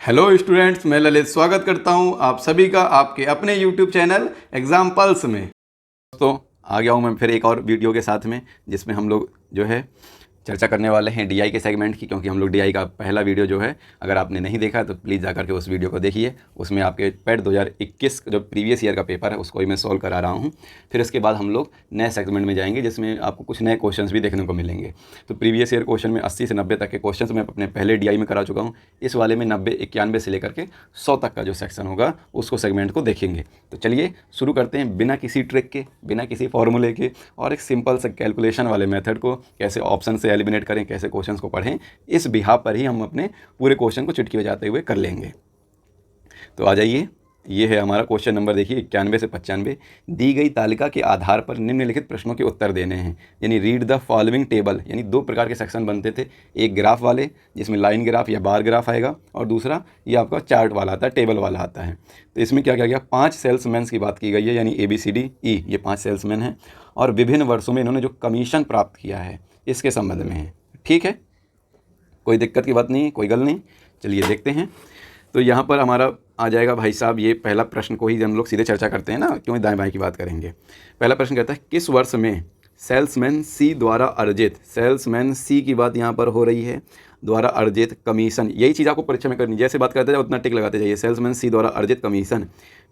Hello students, मैं ललित स्वागत करता हूं आप सभी का आपके अपने यूट्यूब चैनल एग्जाम्पल्स में। दोस्तों, आ गया हूं मैं फिर एक और वीडियो के साथ में, जिसमें हम लोग जो है चर्चा करने वाले हैं डीआई के सेगमेंट की। क्योंकि हम लोग डीआई का पहला वीडियो जो है, अगर आपने नहीं देखा तो प्लीज़ जाकर के उस वीडियो को देखिए। उसमें आपके पेट 2021 जो प्रीवियस ईयर का पेपर है उसको ही मैं सॉल्व करा रहा हूँ। फिर उसके बाद हम लोग नए सेगमेंट में जाएंगे, जिसमें आपको कुछ नए क्वेश्चंस भी देखने को मिलेंगे। तो प्रीवियस ईयर क्वेश्चन में 80 से 90 तक के क्वेश्चंस मैं अपने पहले डीआई में करा चुका हूँ। इस वाले में 90, 91 से लेकर के 100 तक का जो सेक्शन होगा उसको सेगमेंट को देखेंगे। तो चलिए शुरू करते हैं, बिना किसी ट्रिक के, बिना किसी फॉर्मूले के, और एक सिंपल से कैलकुलेशन वाले मेथड को कैसे ऑप्शन से एलिमिनेट करें, कैसे क्वेश्चंस को पढ़ें, इस बिहाफ पर ही हम अपने पूरे क्वेश्चन को चुटकी बजाते हुए कर लेंगे। तो आ जाइए, ये है हमारा क्वेश्चन नंबर, देखिए 91 से 95। दी गई तालिका के आधार पर निम्नलिखित प्रश्नों के उत्तर देने हैं। यानी रीड द फॉलोइंग टेबल। यानी दो प्रकार के सेक्शन बनते थे, एक ग्राफ वाले जिसमें लाइन ग्राफ या बार ग्राफ आएगा, और दूसरा ये आपका चार्ट वाला आता है, टेबल वाला आता है। तो इसमें क्या क्या गया, 5 सेल्समैन की बात की गई है, यानी ABCD E, ये 5 सेल्समैन हैं, और विभिन्न वर्षों में इन्होंने जो कमीशन प्राप्त किया है इसके संबंध में है। ठीक है, कोई दिक्कत की बात नहीं, कोई गल नहीं। चलिए देखते हैं। तो यहाँ पर हमारा आ जाएगा भाई साहब, ये पहला प्रश्न को ही हम लोग सीधे चर्चा करते हैं ना, क्यों दाएं बाएं की बात करेंगे। पहला प्रश्न कहता है, किस वर्ष में सेल्समैन सी द्वारा अर्जित, सेल्समैन सी की बात यहाँ पर हो रही है, द्वारा अर्जित कमीशन, यही चीज़ आपको परीक्षा में करनी, जैसे बात करते जाए उतना टिक लगाते जाइए। सेल्समैन सी द्वारा अर्जित कमीशन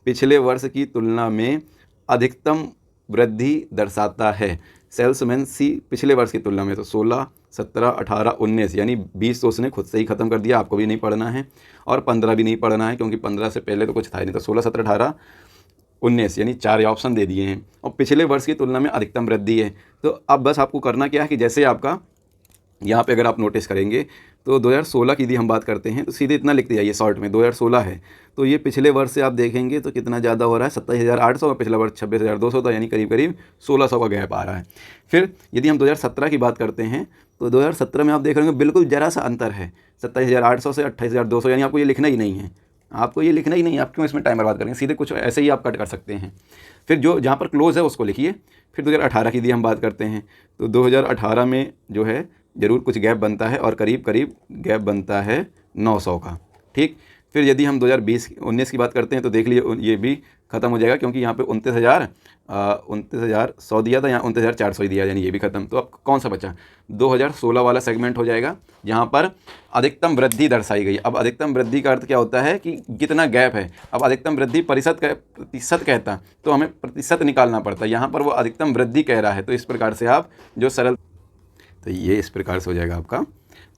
पिछले वर्ष की तुलना में अधिकतम वृद्धि दर्शाता है। सेल्समैन सी पिछले वर्ष की तुलना में, तो 16, 17, 18, 19, यानी 20 तो उसने खुद से ही ख़त्म कर दिया, आपको भी नहीं पढ़ना है, और 15 भी नहीं पढ़ना है, क्योंकि 15 से पहले तो कुछ था ही नहीं। तो 16, 17, 18, 19, यानी 4 ऑप्शन दे दिए हैं, और पिछले वर्ष की तुलना में अधिकतम वृद्धि है। तो अब बस आपको करना क्या है कि जैसे आपका यहाँ पे अगर आप नोटिस करेंगे तो 2016 की यदि हम बात करते हैं तो सीधे इतना लिखते जाइए शॉर्ट में, 2016 है तो ये पिछले वर्ष से आप देखेंगे तो कितना ज़्यादा हो रहा है, 27,800, और पिछला वर्ष 26,200 था, यानी करीब करीब 1,600 का गैप आ रहा है। फिर यदि हम 2017 की बात करते हैं तो 2017 में आप देख रहे होंगे बिल्कुल ज़रा सा अंतर है, 27,800 से 28,200, यानी आपको ये लिखना ही नहीं है, आपको ये लिखना ही नहीं है। आप क्यों इसमें टाइम बर्बाद करेंगे, सीधे कुछ ऐसे ही आप कट कर सकते हैं। फिर जो जहाँ पर क्लोज है उसको लिखिए। फिर 2018 की यदि हम बात करते हैं तो 2018 में जो है ज़रूर कुछ गैप बनता है, और करीब करीब गैप बनता है 900 का। ठीक, फिर यदि हम 2019 की बात करते हैं तो देख लीजिए ये भी ख़त्म हो जाएगा, क्योंकि यहाँ पे 29,100 दिया था, यहाँ 29,400 ही दिया, यानी ये भी ख़त्म। तो अब कौन सा बचा, 2016 वाला सेगमेंट हो जाएगा, जहाँ पर अधिकतम वृद्धि दर्शाई गई। अब अधिकतम वृद्धि का अर्थ क्या होता है कि कितना गैप है। अब अधिकतम वृद्धि प्रतिशत कहता तो हमें प्रतिशत निकालना पड़ता, यहाँ पर वो अधिकतम वृद्धि कह रहा है। तो इस प्रकार से आप जो सरल, तो ये इस प्रकार से हो जाएगा आपका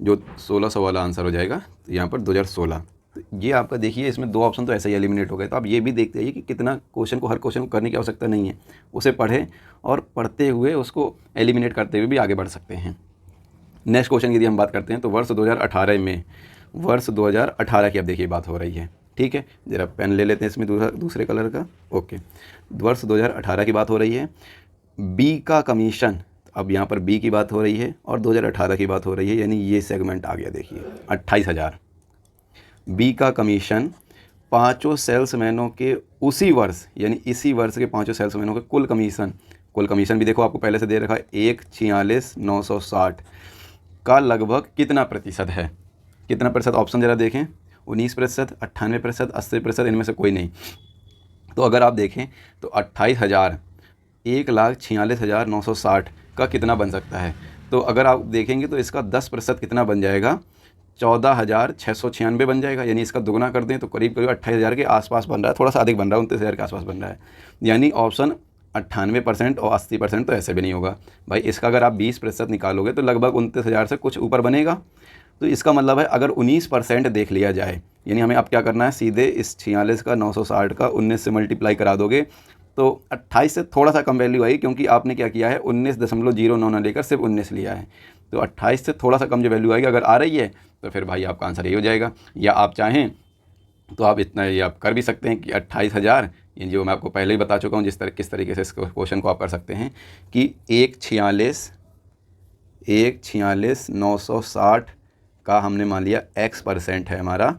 जो 1600 वाला आंसर हो जाएगा। तो यहाँ पर 2016, तो ये आपका देखिए इसमें 2 ऑप्शन तो ऐसे ही एलिमिनेट हो गए। तो आप ये भी देखते रहिए कि कितना क्वेश्चन को, हर क्वेश्चन को करने की आवश्यकता नहीं है, उसे पढ़ें और पढ़ते हुए उसको एलिमिनेट करते हुए भी आगे बढ़ सकते हैं। नेक्स्ट क्वेश्चन की यदि हम बात करते हैं तो वर्ष 2018 में, वर्ष 2018 की अब देखिए बात हो रही है। ठीक है, ज़रा पेन ले लेते हैं इसमें दूसरे कलर का। ओके, वर्ष 2018 की बात हो रही है। बी का कमीशन, अब यहाँ पर बी की बात हो रही है और 2018 की बात हो रही है, यानी ये सेगमेंट आ गया। देखिए 28,000 बी का कमीशन पाँचों सेल्समैनों के उसी वर्ष, यानी इसी वर्ष के 5 सेल्समैनों के कुल कमीशन भी देखो आपको पहले से दे रखा है, 1,46,960 का लगभग कितना प्रतिशत है। कितना प्रतिशत, ऑप्शन ज़रा देखें, 19%, 98%, 80%, इनमें से कोई नहीं। तो अगर आप देखें तो 28,000 1,46,960 का कितना बन सकता है। तो अगर आप देखेंगे तो इसका 10% कितना बन जाएगा, 14,696 बन जाएगा। यानी इसका दुगना कर दें तो करीब करीब 28,000 के आसपास बन रहा है, थोड़ा सा अधिक बन रहा है, 29,000 के आसपास बन रहा है। यानी ऑप्शन 98% और 80% तो ऐसे भी नहीं होगा भाई। इसका अगर आप 20% निकालोगे तो लगभग 29,000 से कुछ ऊपर बनेगा। तो इसका मतलब है अगर 19% देख लिया जाए, यानी हमें अब क्या करना है, सीधे इस 46 का 960 का 19 से मल्टीप्लाई करा दोगे तो 28 से थोड़ा सा कम वैल्यू आई, क्योंकि आपने क्या किया है 19.09 ना लेकर सिर्फ 19 लिया है। तो 28 से थोड़ा सा कम जो वैल्यू आएगी, अगर आ रही है तो फिर भाई आपका आंसर ये हो जाएगा। या आप चाहें तो आप इतना ये आप कर भी सकते हैं कि 28,000, ये जो मैं आपको पहले ही बता चुका हूँ किस तरीके से इस क्वेश्चन को आप कर सकते हैं कि 1,46,960 का हमने मान लिया x% है हमारा,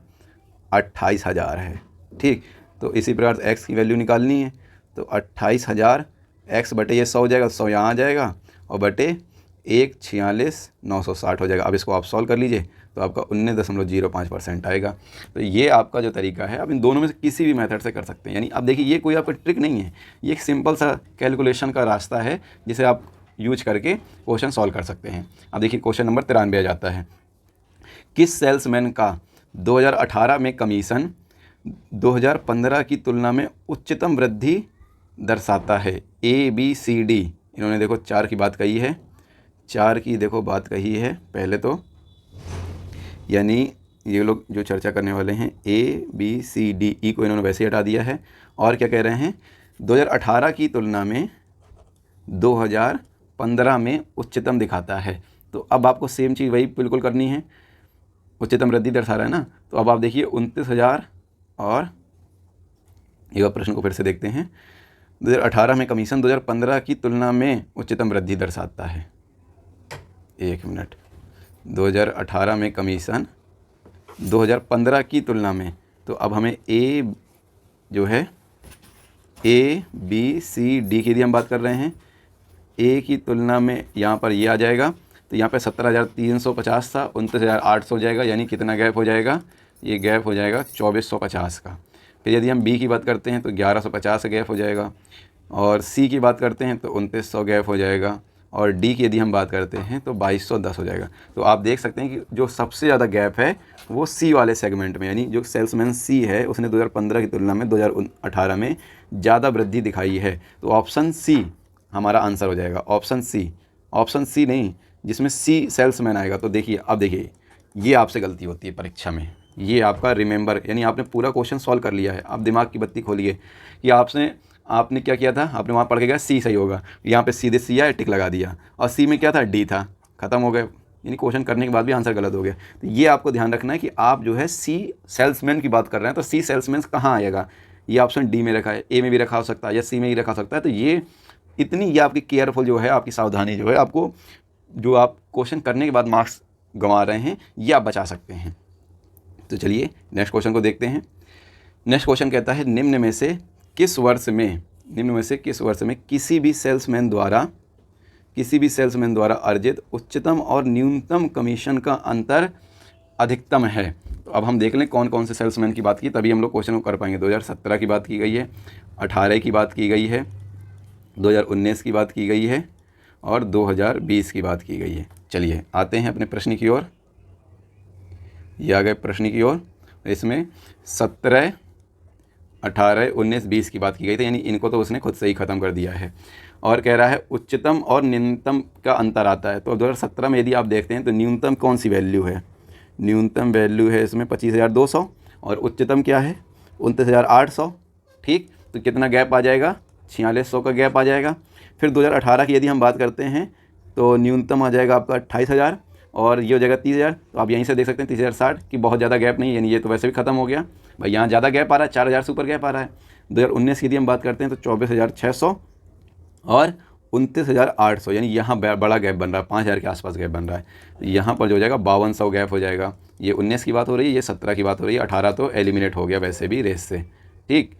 28,000 है। ठीक, तो इसी प्रकार से x की वैल्यू निकालनी है, तो 28,000 x बटे ये 100 हो जाएगा, 100 यहाँ आ जाएगा, और बटे 1,46,960 हो जाएगा। अब इसको आप सॉल्व कर लीजिए तो आपका 19.05% आएगा। तो ये आपका जो तरीका है, आप इन दोनों में से किसी भी मेथड से कर सकते हैं। यानी अब देखिए, ये कोई आपका ट्रिक नहीं है, ये एक सिंपल सा कैलकुलेशन का रास्ता है जिसे आप यूज करके क्वेश्चन सॉल्व कर सकते हैं। अब देखिए क्वेश्चन नंबर 93 आ जाता है, किस सेल्समैन का 2018 में कमीशन 2015 की तुलना में उच्चतम वृद्धि दर्शाता है? ए बी सी डी, इन्होंने देखो 4 की बात कही है, 4 की देखो बात कही है पहले तो, यानी ये लोग जो चर्चा करने वाले हैं ए बी सी डी, ई को इन्होंने वैसे ही हटा दिया है। और क्या कह रहे हैं, 2018 की तुलना में 2015 में उच्चतम दिखाता है। तो अब आपको सेम चीज़ वही बिल्कुल करनी है, उच्चतम वृद्धि दर्शा रहा है ना। तो अब आप देखिए 29,000, और एक बार प्रश्न को फिर से देखते हैं, 2018 में कमीशन 2015 की तुलना में उच्चतम वृद्धि दर्शाता है। एक मिनट, 2018 में कमीशन 2015 की तुलना में, तो अब हमें ए जो है ए बी सी डी की यदि हम बात कर रहे हैं, ए की तुलना में यहाँ पर ये आ जाएगा, तो यहाँ पे 17,350 था, 29,800 हो जाएगा, यानी कितना गैप हो जाएगा, ये गैप हो जाएगा 2,450 का। फिर यदि हम बी की बात करते हैं तो 1,150 का गैप हो जाएगा, और सी की बात करते हैं तो 2,900 गैप हो जाएगा, और डी की यदि हम बात करते हैं तो 2,210 हो जाएगा। तो आप देख सकते हैं कि जो सबसे ज़्यादा गैप है वो सी वाले सेगमेंट में, यानी जो सेल्समैन सी है उसने 2015 की तुलना में 2018 में ज़्यादा वृद्धि दिखाई है। तो ऑप्शन सी हमारा आंसर हो जाएगा, ऑप्शन सी नहीं, जिसमें सी सेल्समैन आएगा। तो देखिए, अब देखिए ये आपसे गलती होती है परीक्षा में, ये आपका रिमेंबर, यानी आपने पूरा क्वेश्चन सॉल्व कर लिया है, आप दिमाग की बत्ती खोलिए कि आपने क्या किया था, आपने वहाँ पढ़ के गया सी सही होगा, यहाँ पे सीधे सी आया, टिक लगा दिया, और सी में क्या था, डी था, ख़त्म हो गए, यानी क्वेश्चन करने के बाद भी आंसर गलत हो गया। तो ये आपको ध्यान रखना है कि आप जो है सी सेल्समैन की बात कर रहे हैं, तो सी सेल्समैन कहाँ आएगा, ये ऑप्शन डी में रखा है, ए में भी रखा हो सकता है या सी में ही रखा हो सकता है। तो ये इतनी ये आपकी केयरफुल जो है, आपकी सावधानी जो है, आपको जो आप क्वेश्चन करने के बाद मार्क्स गंवा रहे हैं, ये आप बचा सकते हैं। तो चलिए नेक्स्ट क्वेश्चन को देखते हैं। नेक्स्ट क्वेश्चन कहता है, निम्न में से किस वर्ष में किसी भी सेल्समैन द्वारा अर्जित उच्चतम और न्यूनतम कमीशन का अंतर अधिकतम है? तो अब हम देख लें कौन कौन से सेल्समैन की बात की, तभी हम लोग क्वेश्चन को कर पाएंगे। 2017 की बात की गई है, 18 की बात की गई है, 2019 की बात की गई है, और 2020 की बात की गई है। चलिए आते हैं अपने प्रश्न की ओर। ये आ गए प्रश्न की ओर। इसमें 17, 18, 19, 20 की बात की गई थी, यानी इनको तो उसने खुद से ही ख़त्म कर दिया है। और कह रहा है उच्चतम और न्यूनतम का अंतर आता है। तो 2017 में यदि आप देखते हैं तो न्यूनतम कौन सी वैल्यू है, न्यूनतम वैल्यू है इसमें 25,200, और उच्चतम क्या है 29,800। ठीक, तो कितना गैप आ जाएगा, 4,600 का गैप आ जाएगा। फिर 2018 की यदि हम बात करते हैं तो न्यूनतम आ जाएगा आपका 28,000, और ये हो जाएगा 30,000। तो आप यहीं से देख सकते हैं 30,060 की बहुत ज़्यादा गैप नहीं है, यानी ये तो वैसे भी ख़त्म हो गया भाई, यहाँ ज़्यादा गैप आ रहा है, 4,000 से ऊपर गैप आ रहा है। 2019 की यदि हम बात करते हैं तो 24,600 और 29,800, यानी यहाँ बड़ा गैप बन रहा है, 5,000 के आसपास गैप बन रहा है। यहाँ पर जो हो जाएगा 5200 गैप हो जाएगा। ये 19 की बात हो रही है, ये 17 की बात हो रही है, 18 तो एलिमिनेट हो गया वैसे भी रेस से। ठीक,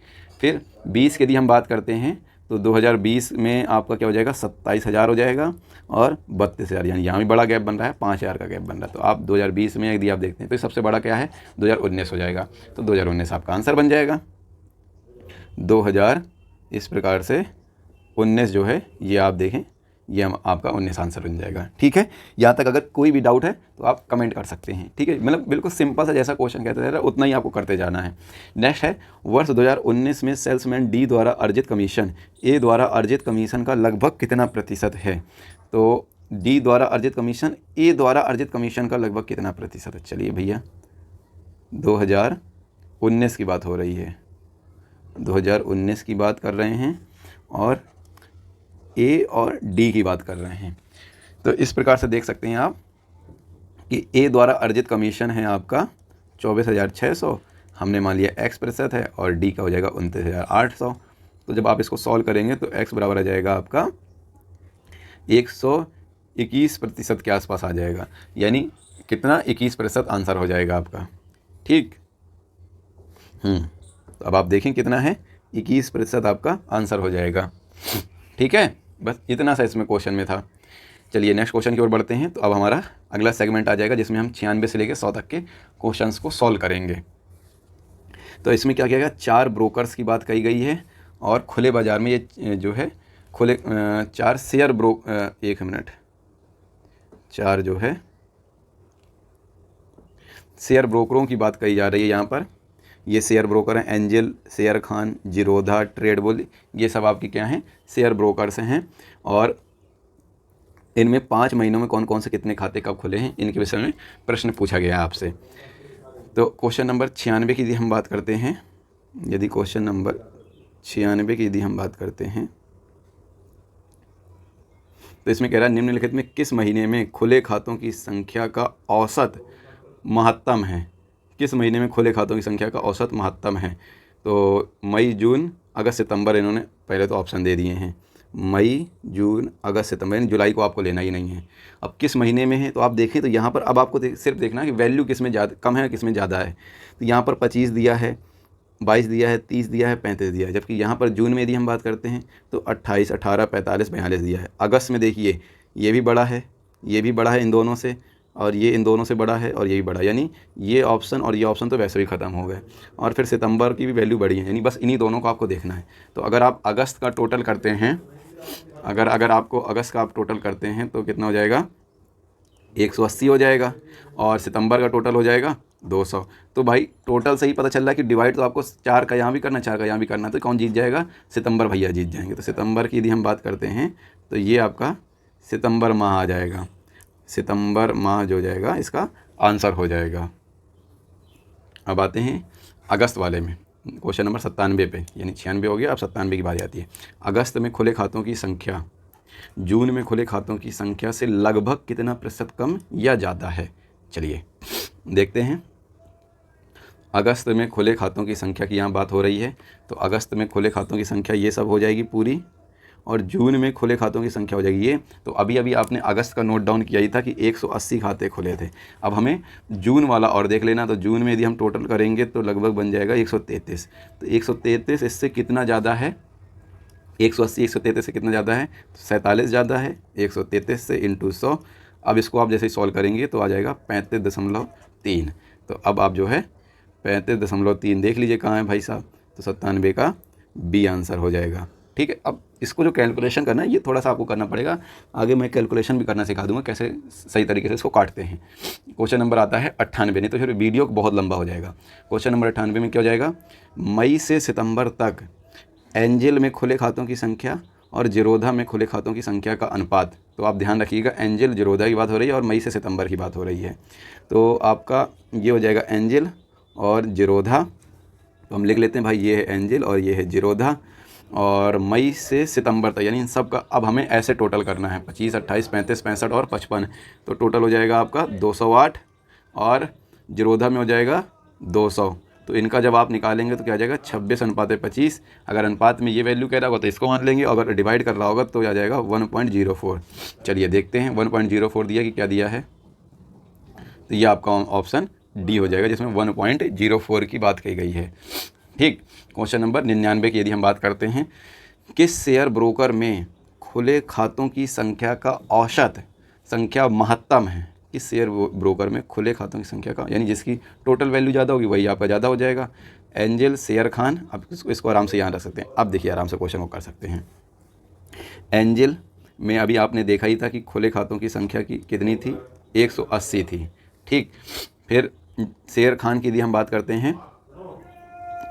फिर 20 की यदि हम बात करते हैं तो 2020 में आपका क्या हो जाएगा, 27,000 हो जाएगा, और 32,000, यानी यहाँ भी बड़ा गैप बन रहा है, 5,000 का गैप बन रहा है। तो आप 2020 में यदि आप देखते हैं तो सबसे बड़ा क्या है, 2019 हो जाएगा। तो 2019 आपका आंसर बन जाएगा। 2000 इस प्रकार से 19 जो है ये आप देखें, ये हम आपका 19 आंसर बन जाएगा। ठीक है, यहाँ तक अगर कोई भी डाउट है तो आप कमेंट कर सकते हैं। ठीक है, मतलब बिल्कुल सिंपल सा जैसा क्वेश्चन कहते जा रहा है उतना ही आपको करते जाना है। नेक्स्ट है, वर्ष 2019 में सेल्समैन डी द्वारा अर्जित कमीशन ए द्वारा अर्जित कमीशन का लगभग कितना प्रतिशत है? तो डी द्वारा अर्जित कमीशन ए द्वारा अर्जित कमीशन का लगभग कितना प्रतिशत है? चलिए भैया 2019 की बात हो रही है, 2019 की बात कर रहे हैं और ए और डी की बात कर रहे हैं। तो इस प्रकार से देख सकते हैं आप कि ए द्वारा अर्जित कमीशन है आपका 24,600, हमने मान लिया x प्रतिशत है, और डी का हो जाएगा 29,800। तो जब आप इसको सॉल्व करेंगे तो x बराबर आ जाएगा आपका 121% के आसपास आ जाएगा, यानी कितना 21% आंसर हो जाएगा आपका। ठीक, तो अब आप देखें कितना है, 21% आपका आंसर हो जाएगा। ठीक है, बस इतना सा इसमें क्वेश्चन में था। चलिए नेक्स्ट क्वेश्चन की ओर बढ़ते हैं। तो अब हमारा अगला सेगमेंट आ जाएगा जिसमें हम 96 से लेकर 100 तक के क्वेश्चंस को सॉल्व करेंगे। तो इसमें क्या किया गया, 4 ब्रोकर्स की बात कही गई है और खुले बाज़ार में ये जो है खुले 4 शेयर एक मिनट 4 जो है शेयर ब्रोकरों की बात कही जा रही है यहाँ पर। ये शेयर ब्रोकर हैं एंजल, शेयर खान, जीरोधा, ट्रेडबुल, ये सब आपकी क्या हैं, शेयर ब्रोकर्स हैं। और इनमें 5 महीनों में कौन कौन से कितने खाते कब खुले हैं, इनके विषय में प्रश्न पूछा गया है आपसे। तो क्वेश्चन नंबर 96 की यदि हम बात करते हैं, यदि क्वेश्चन नंबर 96 की यदि हम बात करते हैं तो इसमें कह रहा है निम्नलिखित में किस महीने में खुले खातों की संख्या का औसत महत्तम है। किस महीने में खुले खातों की संख्या का औसत महत्तम है। तो मई, जून, अगस्त, सितंबर इन्होंने पहले तो ऑप्शन दे दिए हैं। मई, जून, अगस्त, सितंबर, यानी जुलाई को आपको लेना ही नहीं है। अब किस महीने में है तो आप देखें तो यहाँ पर अब आपको सिर्फ देखना है कि वैल्यू किस में ज़्यादा कम है, किस में ज़्यादा है। तो यहाँ पर 25 दिया है, 22 दिया है, 30 दिया है, 35 दिया है। जबकि यहाँ पर जून में यदि हम बात करते हैं तो 28, 18, 45, 42 दिया है। अगस्त में देखिए ये भी बड़ा है, ये भी बड़ा है इन दोनों से, और ये इन दोनों से बड़ा है, और ये भी बड़ा, यानी ये ऑप्शन और ये ऑप्शन तो वैसे ही ख़त्म हो गए। और फिर सितंबर की भी वैल्यू बड़ी है, यानी बस इन्हीं दोनों को आपको देखना है। तो अगर आप अगस्त का टोटल करते हैं, अगर आपको अगस्त का आप टोटल करते हैं तो कितना हो जाएगा, 180 हो जाएगा, और सितंबर का टोटल हो जाएगा 200। तो भाई टोटल से ही पता चल रहा है कि डिवाइड तो आपको 4 का यहाँ भी करना, 4 का यहाँ भी करना। तो कौन जीत जाएगा, सितंबर भैया जीत जाएंगे। तो सितंबर की यदि हम बात करते हैं तो ये आपका सितंबर माह आ जाएगा। सितंबर माह जो जाएगा इसका आंसर हो जाएगा। अब आते हैं अगस्त वाले में, क्वेश्चन नंबर 97 पे, यानी 96 हो गया, अब 97 की बारी आती है। अगस्त में खुले खातों की संख्या जून में खुले खातों की संख्या से लगभग कितना प्रतिशत कम या ज़्यादा है। चलिए देखते हैं। अगस्त में खुले खातों की संख्या की यहाँ बात हो रही है, तो अगस्त में खुले खातों की संख्या ये सब हो जाएगी पूरी, और जून में खुले खातों की संख्या हो जाएगी ये। तो अभी अभी आपने अगस्त का नोट डाउन किया ही था कि 180 खाते खुले थे। अब हमें जून वाला और देख लेना। तो जून में यदि हम टोटल करेंगे तो लगभग बन जाएगा 133। तो 133 इससे कितना ज़्यादा है, 180 133 से कितना ज़्यादा है, 47 ज़्यादा है। 133 से इंटू 100, अब इसको आप जैसे ही सॉल्व करेंगे तो आ जाएगा 35.3। तो अब आप जो है 35.3 देख लीजिए कहाँ है भाई साहब, तो 97 का बी आंसर हो जाएगा। ठीक है, अब इसको जो कैलकुलेशन करना है ये थोड़ा सा आपको करना पड़ेगा, आगे मैं कैलकुलेशन भी करना सिखा दूंगा कैसे सही तरीके से इसको काटते हैं। क्वेश्चन नंबर आता है 98, नहीं तो फिर वीडियो बहुत लंबा हो जाएगा। क्वेश्चन नंबर 98 में क्या हो जाएगा, मई से सितंबर तक एंजल में खुले खातों की संख्या और जीरोधा में खुले खातों की संख्या का अनुपात। तो आप ध्यान रखिएगा, एंजल जीरोधा की बात हो रही है और मई से सितंबर की बात हो रही है। तो आपका ये हो जाएगा एंजल और जीरोधा। तो हम लिख लेते हैं भाई, ये है एंजल और ये है जीरोधा, और मई से सितंबर तक, यानी इन सब का अब हमें ऐसे टोटल करना है, 25, 28, 35, 65 और 55। तो टोटल हो जाएगा आपका 208, और जीरोधा में हो जाएगा 200। तो इनका जब आप निकालेंगे तो क्या आ जाएगा, 26:25। अगर अनुपात में ये वैल्यू कह रहा होगा तो इसको मान लेंगे, अगर डिवाइड कर रहा होगा तो आ जाएगा 1.04। चलिए देखते हैं 1.04 दिया कि क्या दिया है। तो ये आपका ऑप्शन डी हो जाएगा जिसमें 1.04 की बात कही गई है। ठीक, क्वेश्चन नंबर 99 की यदि हम बात करते हैं, किस शेयर ब्रोकर में खुले खातों की संख्या का औसत संख्या महत्तम है। किस शेयर ब्रोकर में खुले खातों की संख्या का, यानी जिसकी टोटल वैल्यू ज़्यादा होगी वही आपका ज़्यादा हो जाएगा। एंजल, शेयर खान, आप इसको आराम से यहाँ रख सकते हैं। अब देखिए आराम से क्वेश्चन को कर सकते हैं। एंजल में अभी आपने देखा ही था कि खुले खातों की संख्या की कितनी थी, 180 थी। ठीक, फिर शेयर खान की यदि हम बात करते हैं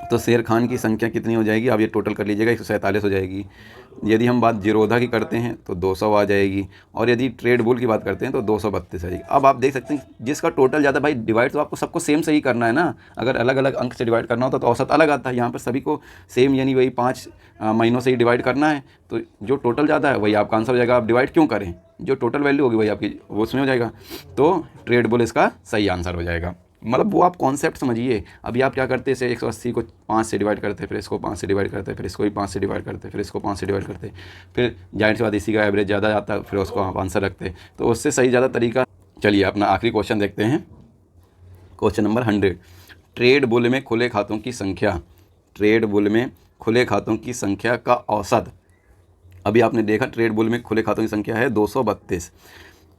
तो शेयर खान की संख्या कितनी हो जाएगी, आप ये टोटल कर लीजिएगा, 147 हो जाएगी। यदि हम बात जीरोधा की करते हैं तो 200 आ जाएगी, और यदि ट्रेड बुल की बात करते हैं तो 232 आ जाएगी। अब आप देख सकते हैं जिसका टोटल ज़्यादा, भाई डिवाइड तो आपको सबको सेम से ही करना है ना। अगर अलग अलग अंक से डिवाइड करना होता तो औसत अलग आता है, यहाँ पर सभी को सेम यानी वही 5 महीनों से ही डिवाइड करना है। तो जो टोटल ज़्यादा है वही आपका आंसर हो जाएगा। आप डिवाइड क्यों करें, जो टोटल वैल्यू होगी वही आपकी वो उसमें हो जाएगा। तो ट्रेड बुल इसका सही आंसर हो जाएगा। मतलब वो आप कॉन्सेप्ट समझिए। अभी आप क्या करते हैं, 180 को 5 से डिवाइड करते, फिर इसको 5 से डिवाइड करते, फिर इसको भी 5 से डिवाइड करते, फिर इसको 5 से डिवाइड करते, फिर जाहिर सी बात इसी का एवरेज ज़्यादा आता है, फिर उसको आप आंसर रखते। तो उससे सही ज़्यादा तरीका। चलिए अपना आखिरी क्वेश्चन देखते हैं, क्वेश्चन नंबर 100। ट्रेड बुल में खुले खातों की संख्या, ट्रेड बुल में खुले खातों की संख्या का औसत अभी आपने देखा ट्रेड बुल में खुले खातों की संख्या है 232।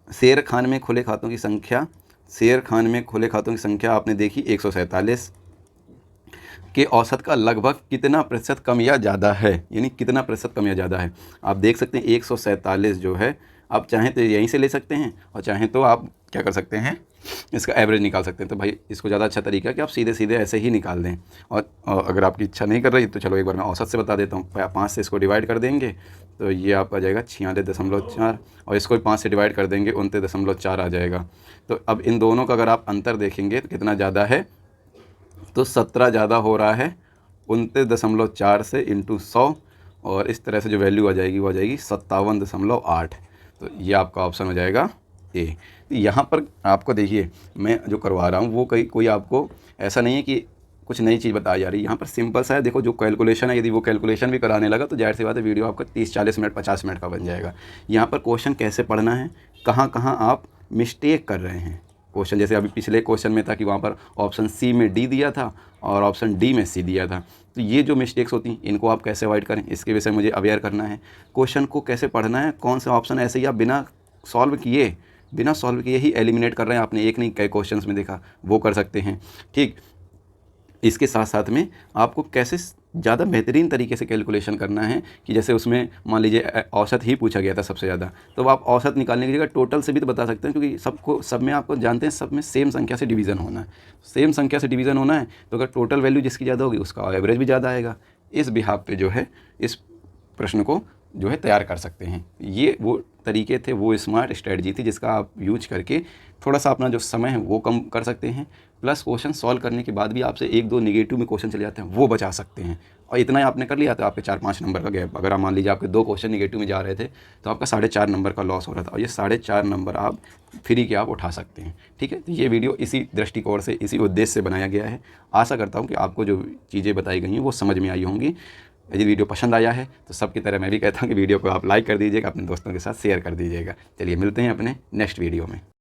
शेर खान में खुले खातों की संख्या, शेर खान में खुले खातों की संख्या आपने देखी 147 के औसत का लगभग कितना प्रतिशत कम या ज़्यादा है, यानी कितना प्रतिशत कम या ज़्यादा है। आप देख सकते हैं 147 जो है, आप चाहें तो यहीं से ले सकते हैं और चाहें तो आप क्या कर सकते हैं, इसका एवरेज निकाल सकते हैं। तो भाई इसको ज़्यादा अच्छा तरीका है कि आप सीधे सीधे ऐसे ही निकाल दें। और अगर आपकी इच्छा नहीं कर रही तो चलो एक बार मैं औसत से बता देता हूँ। 5 से इसको डिवाइड कर देंगे तो ये आपका जाएगा 46.4 और इसको 5 से डिवाइड कर देंगे 29.4 आ जाएगा। तो अब इन दोनों का अगर आप अंतर देखेंगे तो कितना ज़्यादा है, तो 17 ज़्यादा हो रहा है 29.4 से इंटू 100, और इस तरह से जो वैल्यू आ जाएगी वो आ जाएगी 57.8। तो ये आपका ऑप्शन हो जाएगा ए। यहाँ पर आपको देखिए मैं जो करवा रहा हूँ वो कोई आपको ऐसा नहीं है कि कुछ नई चीज़ बताई जा रही है। यहाँ पर सिंपल सा है, देखो जो कैलकुलेशन है, यदि वो कैलकुलेशन भी कराने लगा तो जाहिर सी बात है वीडियो आपका 30-40 मिनट 50 मिनट का बन जाएगा। यहाँ पर क्वेश्चन कैसे पढ़ना है, कहाँ कहाँ आप मिस्टेक कर रहे हैं। क्वेश्चन जैसे अभी पिछले क्वेश्चन में था कि वहाँ पर ऑप्शन सी में डी दिया था और ऑप्शन डी में सी दिया था। तो ये जो मिस्टेक्स होती हैं इनको आप कैसे अवॉइड करें, इसके विषय मुझे अवेयर करना है। क्वेश्चन को कैसे पढ़ना है, कौन सा ऑप्शन ऐसे ही आप बिना सॉल्व किए ही एलिमिनेट कर रहे हैं, आपने एक नहीं कई क्वेश्चंस में देखा, वो कर सकते हैं। ठीक, इसके साथ साथ में आपको कैसे ज़्यादा बेहतरीन तरीके से कैलकुलेशन करना है कि जैसे उसमें मान लीजिए औसत ही पूछा गया था सबसे ज़्यादा, तो आप औसत निकालने की जगह टोटल से भी तो बता सकते हैं, क्योंकि सब में आपको जानते हैं सब में सेम संख्या से डिवीज़न होना है। सेम संख्या से डिवीज़न होना है तो अगर टोटल वैल्यू जिसकी ज़्यादा होगी उसका एवरेज भी ज़्यादा आएगा। इस बिहाफ पे जो है इस प्रश्न को जो है तैयार कर सकते हैं। ये वो तरीके थे, वो स्मार्ट स्ट्रेटजी थी जिसका आप यूज करके थोड़ा सा अपना जो समय है वो कम कर सकते हैं, प्लस क्वेश्चन सॉल्व करने के बाद भी आपसे 1-2 नेगेटिव में क्वेश्चन चले जाते हैं वो बचा सकते हैं। और इतना ही आपने कर लिया तो आपके 4-5 नंबर का गैप, अगर आप मान लीजिए आपके 2 क्वेश्चन नेगेटिव में जा रहे थे तो आपका 4.5 नंबर का लॉस हो रहा था, और ये 4.5 नंबर आप फ्री के आप उठा सकते हैं। ठीक है, तो ये वीडियो इसी दृष्टिकोण से, इसी उद्देश्य से बनाया गया है। आशा करता हूँ कि आपको जो चीज़ें बताई गई हैं वो समझ में आई होंगी। यदि वीडियो पसंद आया है तो सबकी तरह मैं भी कहता हूँ कि वीडियो को आप लाइक कर दीजिएगा, अपने दोस्तों के साथ शेयर कर दीजिएगा। चलिए मिलते हैं अपने नेक्स्ट वीडियो में।